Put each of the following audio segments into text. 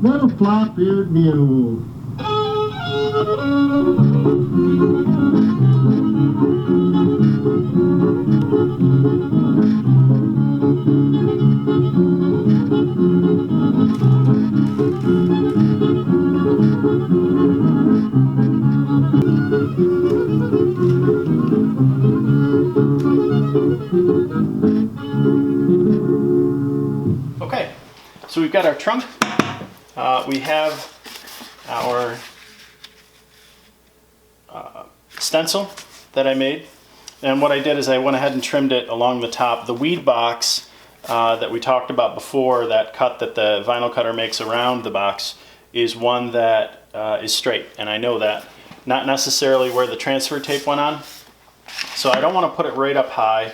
little flop-eared mule. Okay, so we've got our trunk. We have our stencil that I made, and what I did is I went ahead and trimmed it along the top. The weed box that we talked about before, that cut that the vinyl cutter makes around the box, is one that is straight, and I know that. Not necessarily where the transfer tape went on, so I don't want to put it right up high.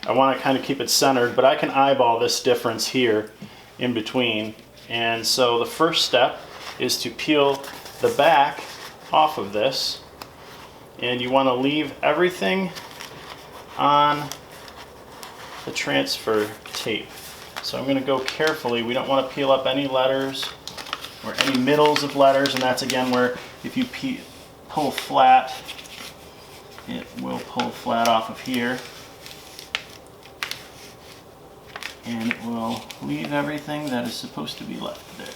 I want to kind of keep it centered, but I can eyeball this difference here in between. And so the first step is to peel the back off of this, and you want to leave everything on the transfer tape. So I'm going to go carefully. We don't want to peel up any letters or any middles of letters, and that's again where if you pull flat, it will pull flat off of here, and it will leave everything that is supposed to be left there.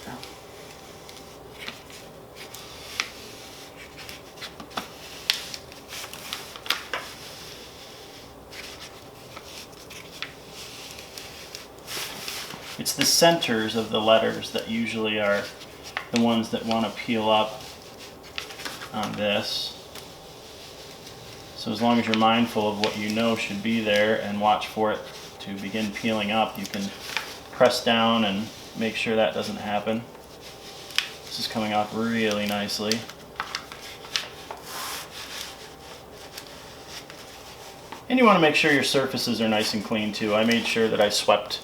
It's the centers of the letters that usually are the ones that want to peel up on this. So as long as you're mindful of what you know should be there and watch for it to begin peeling up, you can press down and make sure that doesn't happen. This is coming off really nicely. And you want to make sure your surfaces are nice and clean too. I made sure that I swept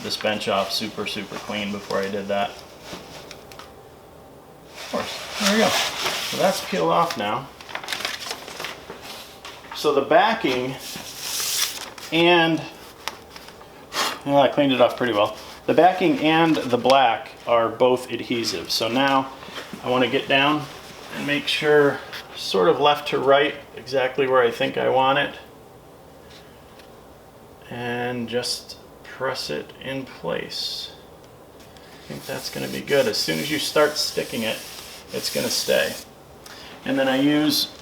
this bench off super clean before I did that. Of course, there we go. So that's peeled off now. So the backing and, well, I cleaned it off pretty well. The backing and the black are both adhesive. So now I want to get down and make sure sort of left to right exactly where I think I want it, and just press it in place. I think that's going to be good. As soon as you start sticking it, it's going to stay. And then I use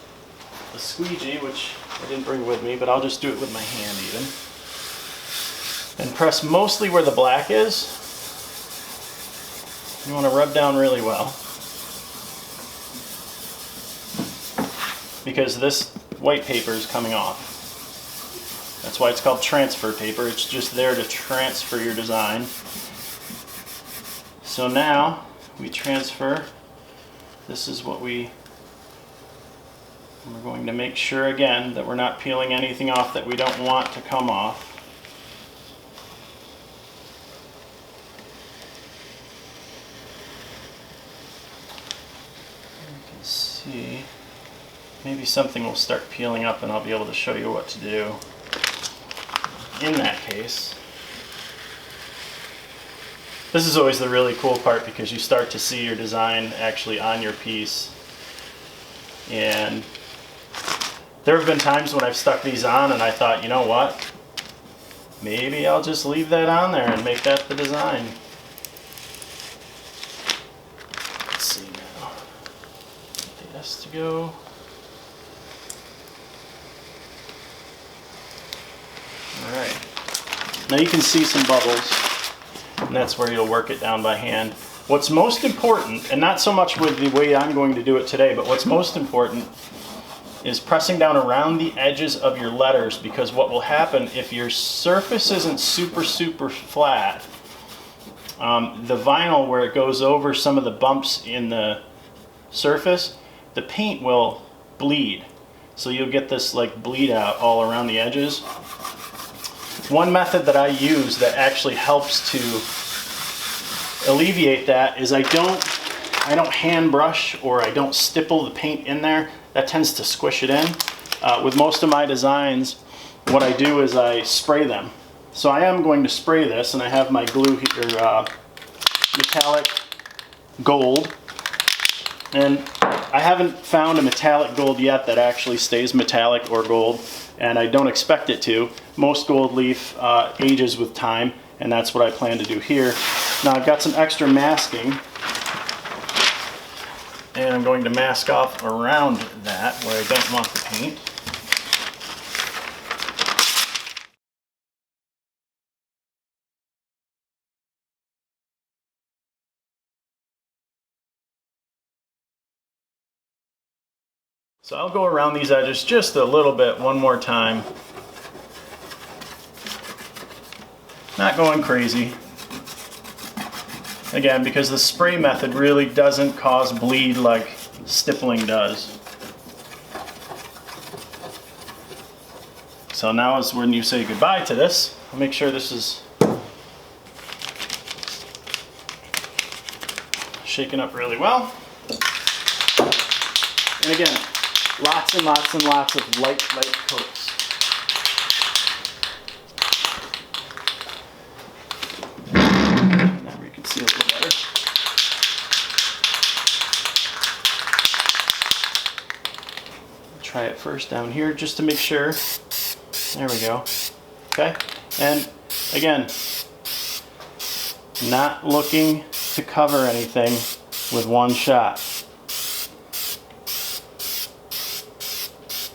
a squeegee, which I didn't bring with me, but I'll just do it with my hand even. And press mostly where the black is. You want to rub down really well, because this white paper is coming off. That's why it's called transfer paper. It's just there to transfer your design. So now we transfer. This is what we're going to make sure again that we're not peeling anything off that we don't want to come off. You can see maybe something will start peeling up and I'll be able to show you what to do in that case. This is always the really cool part, because you start to see your design actually on your piece. And there have been times when I've stuck these on and I thought, you know what, maybe I'll just leave that on there and make that the design. Let's see now. Get the S to go. Alright, now you can see some bubbles, and that's where you'll work it down by hand. What's most important, and not so much with the way I'm going to do it today, but what's most important is pressing down around the edges of your letters, because what will happen if your surface isn't super flat, the vinyl where it goes over some of the bumps in the surface, the paint will bleed. So you'll get this like bleed out all around the edges. One method that I use that actually helps to alleviate that is I don't hand brush, or I don't stipple the paint in there. That tends to squish it in. With most of my designs, what I do is I spray them. So I am going to spray this, and I have my glue here, metallic gold. And I haven't found a metallic gold yet that actually stays metallic or gold, and I don't expect it to. Most gold leaf ages with time, and that's what I plan to do here. Now I've got some extra masking, and I'm going to mask off around that where I don't want the paint. So I'll go around these edges just a little bit one more time. Not going crazy. Again, because the spray method really doesn't cause bleed like stippling does. So now is when you say goodbye to this. I'll make sure this is shaken up really well. And again, lots and lots and lots of light coats. Now you can see a little better. Try it first down here just to make sure. There we go. Okay, and again, not looking to cover anything with one shot.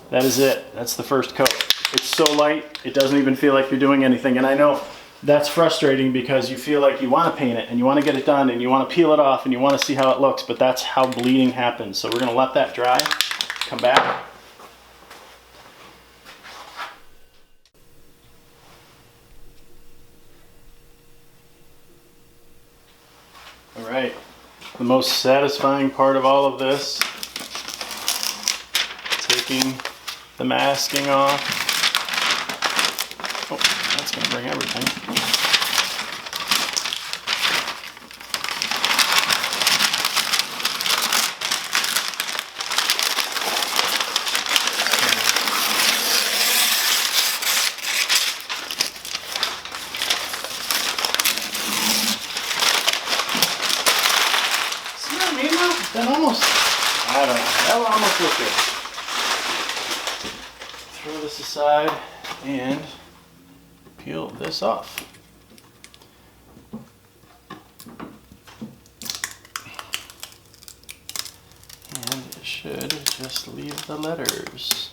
That is it. That's the first coat. It's so light, it doesn't even feel like you're doing anything. And I know that's frustrating because you feel like you want to paint it and you want to get it done and you want to peel it off and you want to see how it looks, but that's how bleeding happens. So we're going to let that dry, come back. All right, the most satisfying part of all of this, taking the masking off. Oh, that's going to bring everything. See what I mean though? That almost, I don't know, that will almost look good. Throw this aside and peel this off. And it should just leave the letters.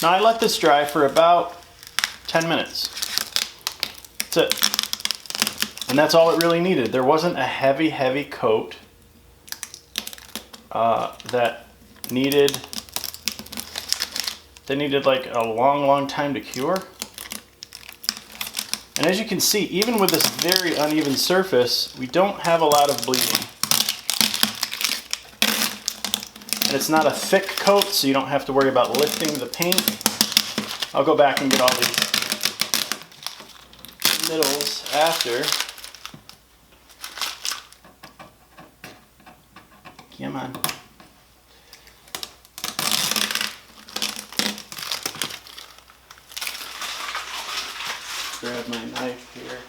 Now I let this dry for about 10 minutes. That's it. And that's all it really needed. There wasn't a heavy coat that needed like a long time to cure. And as you can see, even with this very uneven surface, we don't have a lot of bleeding. And it's not a thick coat, so you don't have to worry about lifting the paint. I'll go back and get all these middles after. Come on. Grab my knife here.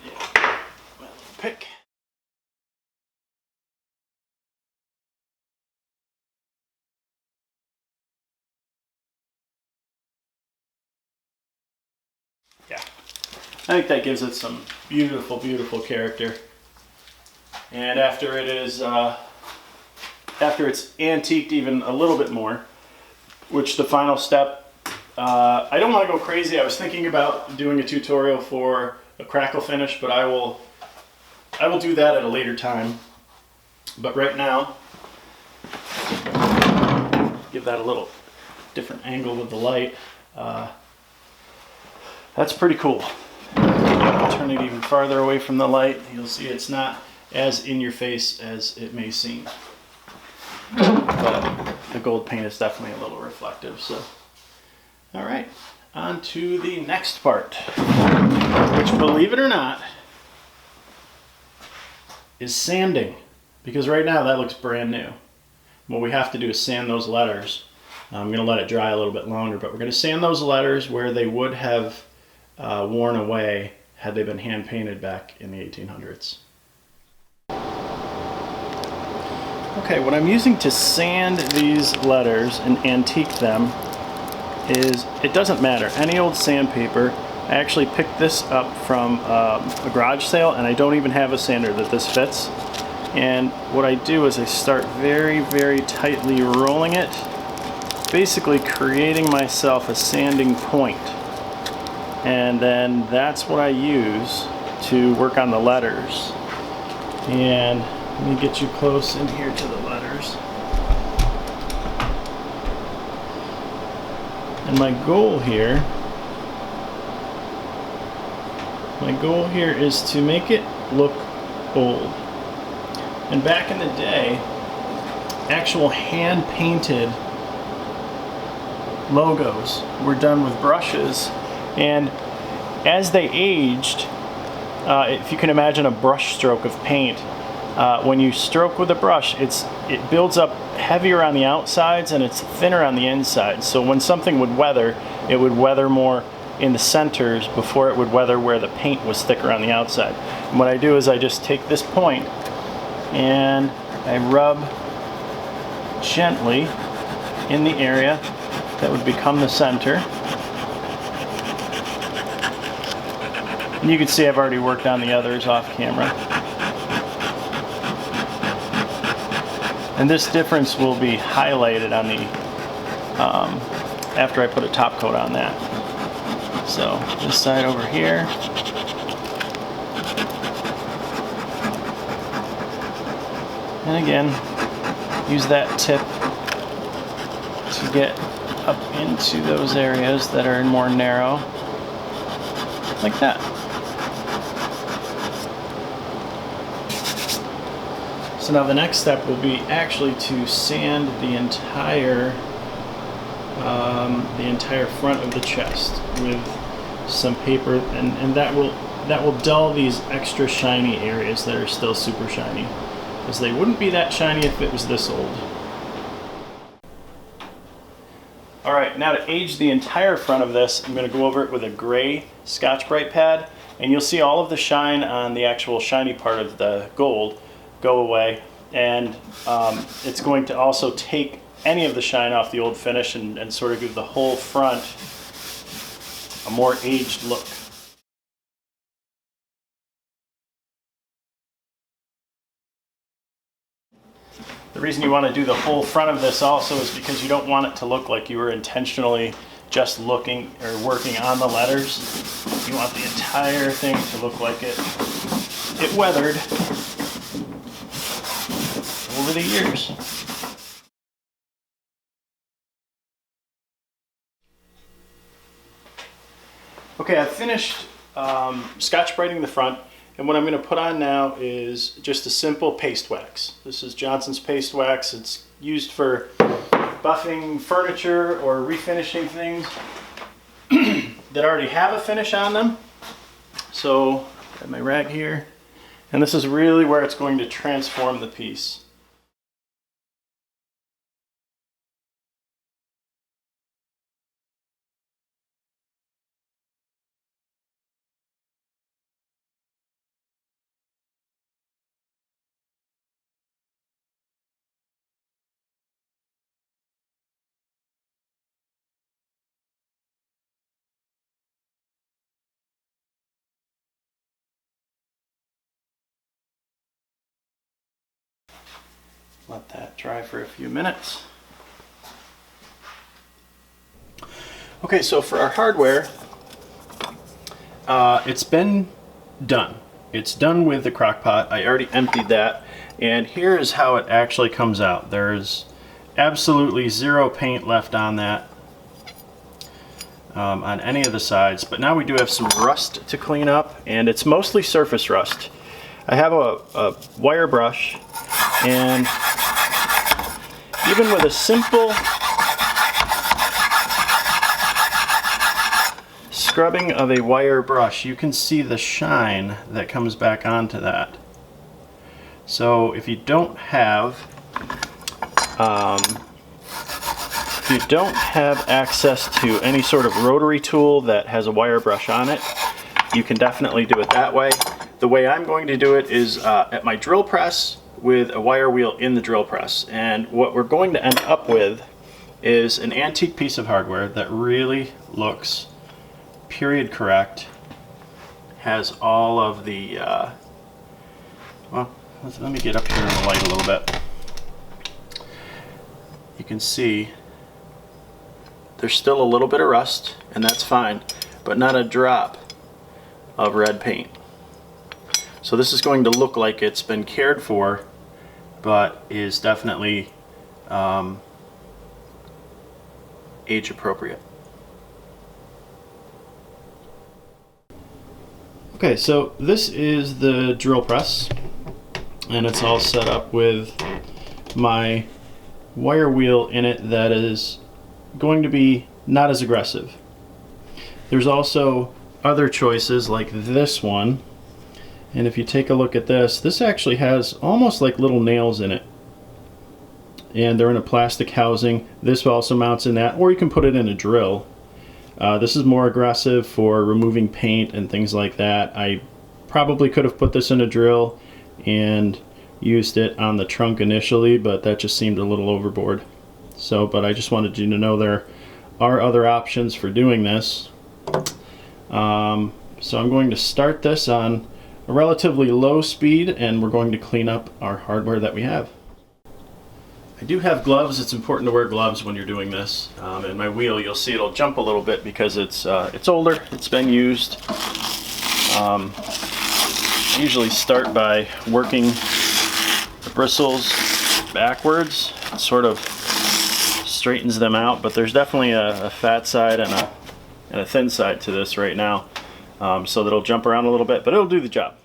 Yeah. My little pick. Yeah. I think that gives it some beautiful character. And after it is, after it's antiqued even a little bit more, which the final step, I don't want to go crazy. I was thinking about doing a tutorial for a crackle finish, but I will do that at a later time. But right now, give that a little different angle with the light. That's pretty cool. Turn it even farther away from the light. You'll see it's not as in your face as it may seem. But the gold paint is definitely a little reflective. So, all right, on to the next part, which, believe it or not, is sanding. Because right now that looks brand new. What we have to do is sand those letters. I'm going to let it dry a little bit longer, but we're going to sand those letters where they would have worn away had they been hand painted back in the 1800s. Okay, what I'm using to sand these letters and antique them is, it doesn't matter, any old sandpaper. I actually picked this up from a garage sale, and I don't even have a sander that this fits. And what I do is I start very, very tightly rolling it, basically creating myself a sanding point. And then that's what I use to work on the letters. And let me get you close in here to the letters. And my goal here is to make it look old. And back in the day, actual hand-painted logos were done with brushes, and as they aged, if you can imagine a brush stroke of paint, when you stroke with a brush, it builds up heavier on the outsides and it's thinner on the inside. So when something would weather, it would weather more in the centers before it would weather where the paint was thicker on the outside. And what I do is I just take this point and I rub gently in the area that would become the center. And you can see I've already worked on the others off camera. And this difference will be highlighted on the after I put a top coat on that. So this side over here. And again, use that tip to get up into those areas that are more narrow, like that. So now the next step will be actually to sand the entire front of the chest with some paper, and that will dull these extra shiny areas that are still super shiny, because they wouldn't be that shiny if it was this old. All right, now to age the entire front of this, I'm going to go over it with a gray Scotch-Brite pad, and you'll see all of the shine on the actual shiny part of the gold go away, and it's going to also take any of the shine off the old finish and sort of give the whole front a more aged look. The reason you want to do the whole front of this also is because you don't want it to look like you were intentionally just looking or working on the letters. You want the entire thing to look like it weathered over the years. Okay, I've finished Scotch-Briting the front, and what I'm going to put on now is just a simple paste wax. This is Johnson's paste wax. It's used for buffing furniture or refinishing things that already have a finish on them. So I have my rag here, and this is really where it's going to transform the piece. Let that dry for a few minutes. Okay, so for our hardware, it's been done. It's done with the crock pot. I already emptied that, and here is how it actually comes out. There's absolutely zero paint left on that, on any of the sides, but now we do have some rust to clean up, and it's mostly surface rust. I have a wire brush, and even with a simple scrubbing of a wire brush, you can see the shine that comes back onto that. So if you don't have access to any sort of rotary tool that has a wire brush on it, you can definitely do it that way. The way I'm going to do it is at my drill press with a wire wheel in the drill press. And what we're going to end up with is an antique piece of hardware that really looks period correct, has all of the, well, let me get up here in the light a little bit. You can see there's still a little bit of rust, and that's fine, but not a drop of red paint. So this is going to look like it's been cared for, but is definitely age appropriate. Okay, so this is the drill press, and it's all set up with my wire wheel in it that is going to be not as aggressive. There's also other choices like this one, and if you take a look at this actually has almost like little nails in it, and they're in a plastic housing. This also mounts in that, or you can put it in a drill. This is more aggressive for removing paint and things like that. I probably could have put this in a drill and used it on the trunk initially, but that just seemed a little overboard. So, but I just wanted you to know there are other options for doing this. So I'm going to start this on a relatively low speed, and we're going to clean up our hardware that we have. I do have gloves. It's important to wear gloves when you're doing this. And my wheel, you'll see it'll jump a little bit because it's older, it's been used. I usually start by working the bristles backwards. It sort of straightens them out, but there's definitely a fat side and a thin side to this right now. So that it'll jump around a little bit, but it'll do the job.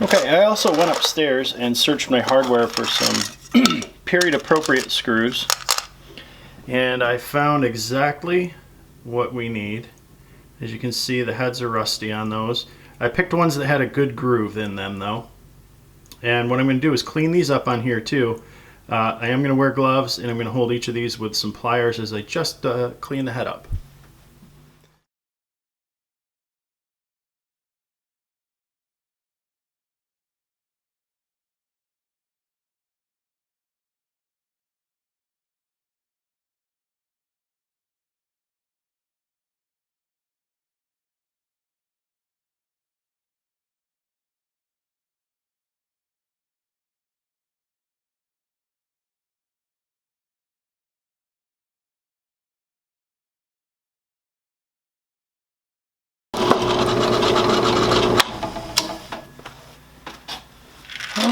Okay, I also went upstairs and searched my hardware for some period appropriate screws, and I found exactly what we need. As you can see, the heads are rusty on those. I picked ones that had a good groove in them though. And what I'm going to do is clean these up on here too. I am going to wear gloves, and I'm going to hold each of these with some pliers as I just clean the head up.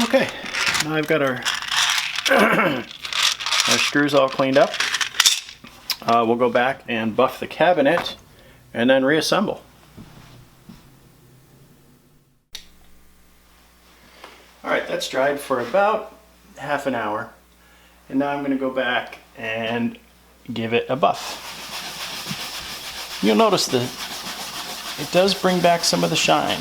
Okay, now I've got our, our screws all cleaned up. We'll go back and buff the cabinet and then reassemble. Alright, that's dried for about half an hour. And now I'm going to go back and give it a buff. You'll notice that it does bring back some of the shine.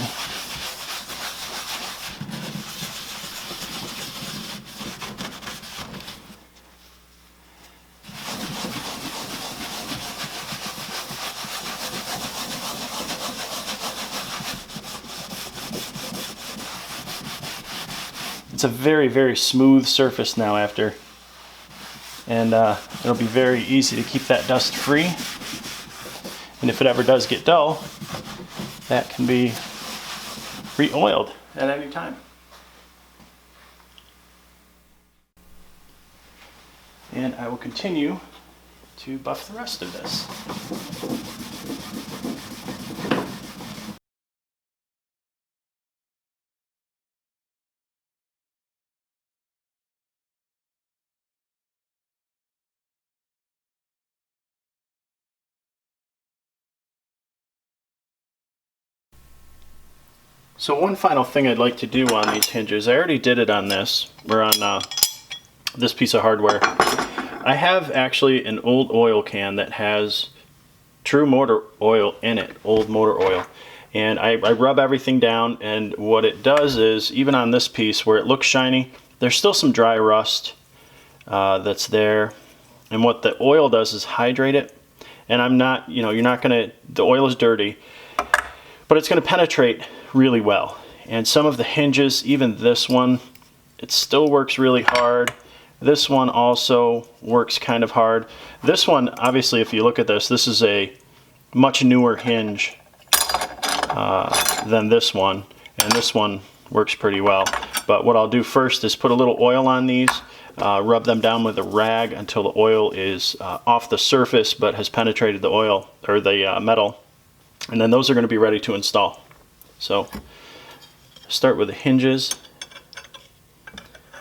It's a very, very smooth surface now after, and it'll be very easy to keep that dust free. And if it ever does get dull, that can be re-oiled at any time. And I will continue to buff the rest of this. So one final thing I'd like to do on these hinges, I already did it on this, or on this piece of hardware. I have actually an old oil can that has true motor oil in it, old motor oil. And I rub everything down, and what it does is, even on this piece where it looks shiny, there's still some dry rust that's there. And what the oil does is hydrate it. And I'm not, you know, you're not gonna, the oil is dirty, but it's gonna penetrate really well. And some of the hinges, even this one, it still works really hard. This one also works kind of hard. This one, obviously, if you look at this is a much newer hinge than this one. And this one works pretty well. But what I'll do first is put a little oil on these, rub them down with a rag until the oil is off the surface but has penetrated the oil, or the metal. And then those are going to be ready to install. So start with the hinges,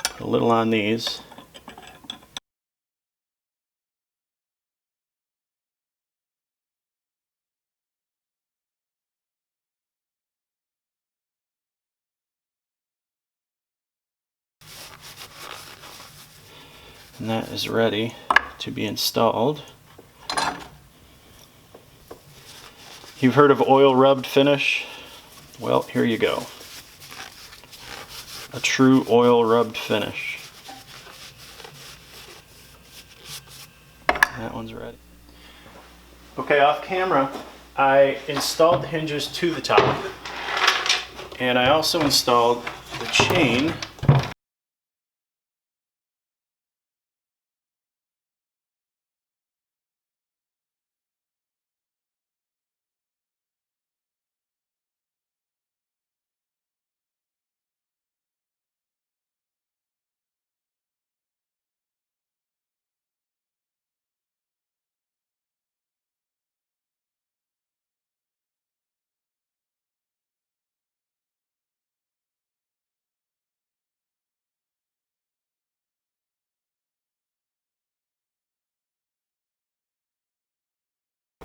put a little on these. And that is ready to be installed. You've heard of oil rubbed finish? Well, here you go. A true oil rubbed finish. That one's ready. Okay, off camera, I installed the hinges to the top, and I also installed the chain .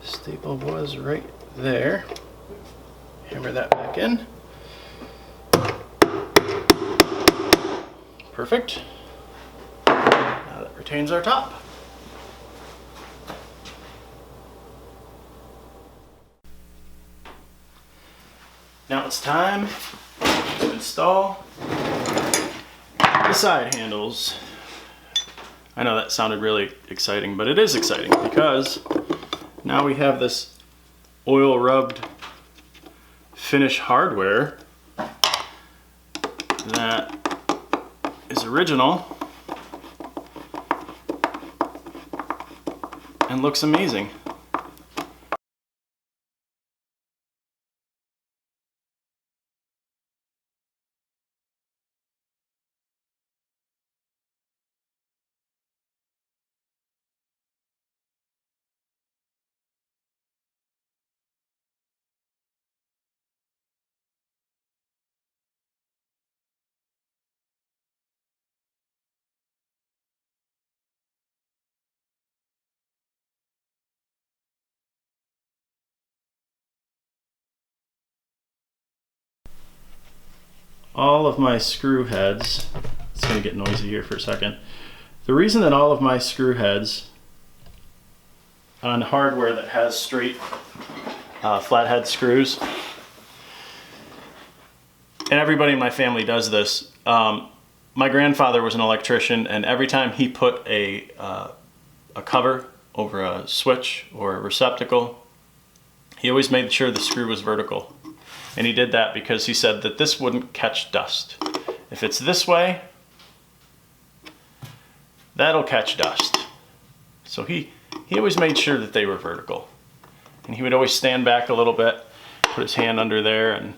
Staple was right there. Hammer that back in. Perfect. Now that retains our top. Now it's time to install the side handles. I know that sounded really exciting, but it is exciting because now we have this oil rubbed finish hardware that is original and looks amazing. All of my screw heads, it's going to get noisy here for a second. The reason that all of my screw heads on hardware that has straight flathead screws, and everybody in my family does this, my grandfather was an electrician, and every time he put a cover over a switch or a receptacle, he always made sure the screw was vertical. And he did that because he said that this wouldn't catch dust. If it's this way, that'll catch dust. So he always made sure that they were vertical. And he would always stand back a little bit, put his hand under there, and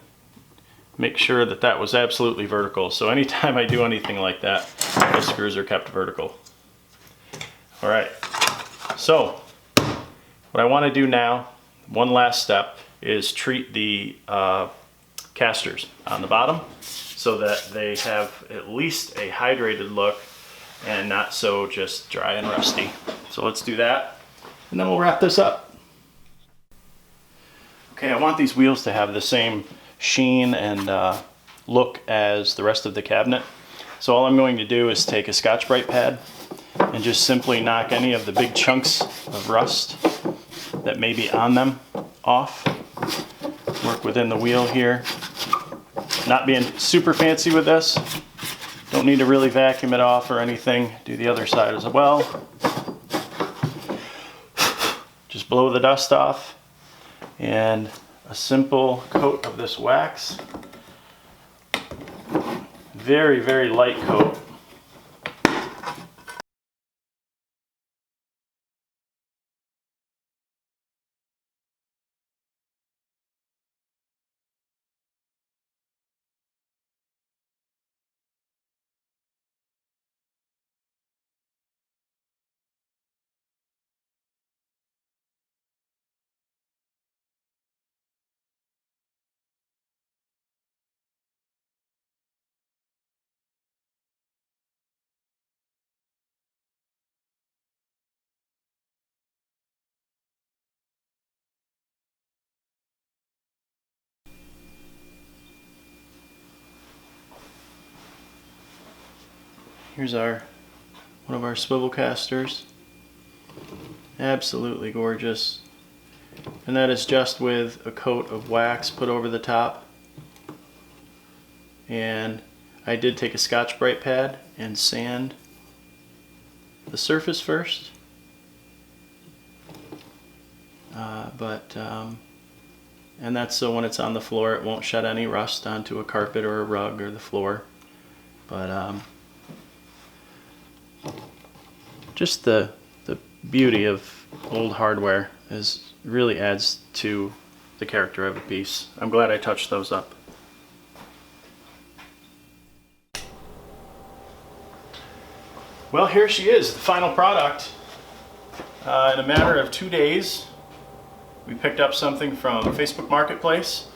make sure that that was absolutely vertical. So anytime I do anything like that, my screws are kept vertical. All right, so what I want to do now, one last step, is treat the casters on the bottom so that they have at least a hydrated look and not so just dry and rusty. So let's do that, and then we'll wrap this up. Okay, I want these wheels to have the same sheen and look as the rest of the cabinet. So all I'm going to do is take a Scotch-Brite pad and just simply knock any of the big chunks of rust that may be on them off. Work within the wheel here. Not being super fancy with this. Don't need to really vacuum it off or anything. Do the other side as well. Just blow the dust off, and a simple coat of this wax. Very, very light coat. Here's one of our swivel casters. Absolutely gorgeous. And that is just with a coat of wax put over the top. And I did take a Scotch-Brite pad and sand the surface first. And that's so when it's on the floor it won't shed any rust onto a carpet or a rug or the floor. But just the beauty of old hardware really adds to the character of a piece. I'm glad I touched those up. Well, here she is, the final product. In a matter of 2 days, we picked up something from Facebook Marketplace,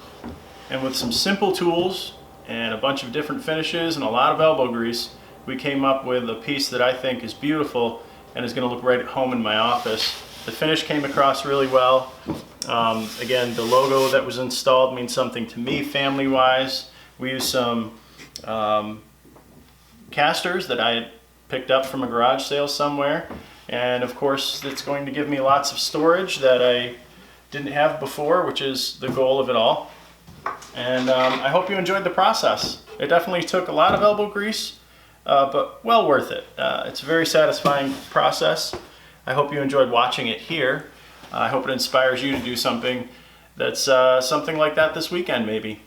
and with some simple tools and a bunch of different finishes and a lot of elbow grease, we came up with a piece that I think is beautiful and is going to look right at home in my office. The finish came across really well. Again, the logo that was installed means something to me family-wise. We used some casters that I had picked up from a garage sale somewhere, and of course it's going to give me lots of storage that I didn't have before, which is the goal of it all. And I hope you enjoyed the process. It definitely took a lot of elbow grease, but well worth it. It's a very satisfying process. I hope you enjoyed watching it here. I hope it inspires you to do something that's something like that this weekend maybe.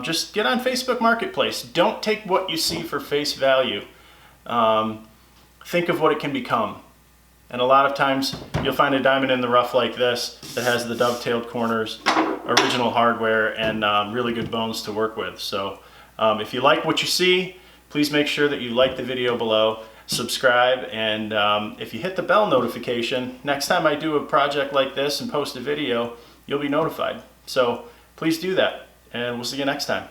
Just get on Facebook Marketplace. Don't take what you see for face value. Think of what it can become. And a lot of times you'll find a diamond in the rough like this that has the dovetailed corners, original hardware, and really good bones to work with. So if you like what you see, please make sure that you like the video below, subscribe, and if you hit the bell notification, next time I do a project like this and post a video, you'll be notified. So please do that, and we'll see you next time.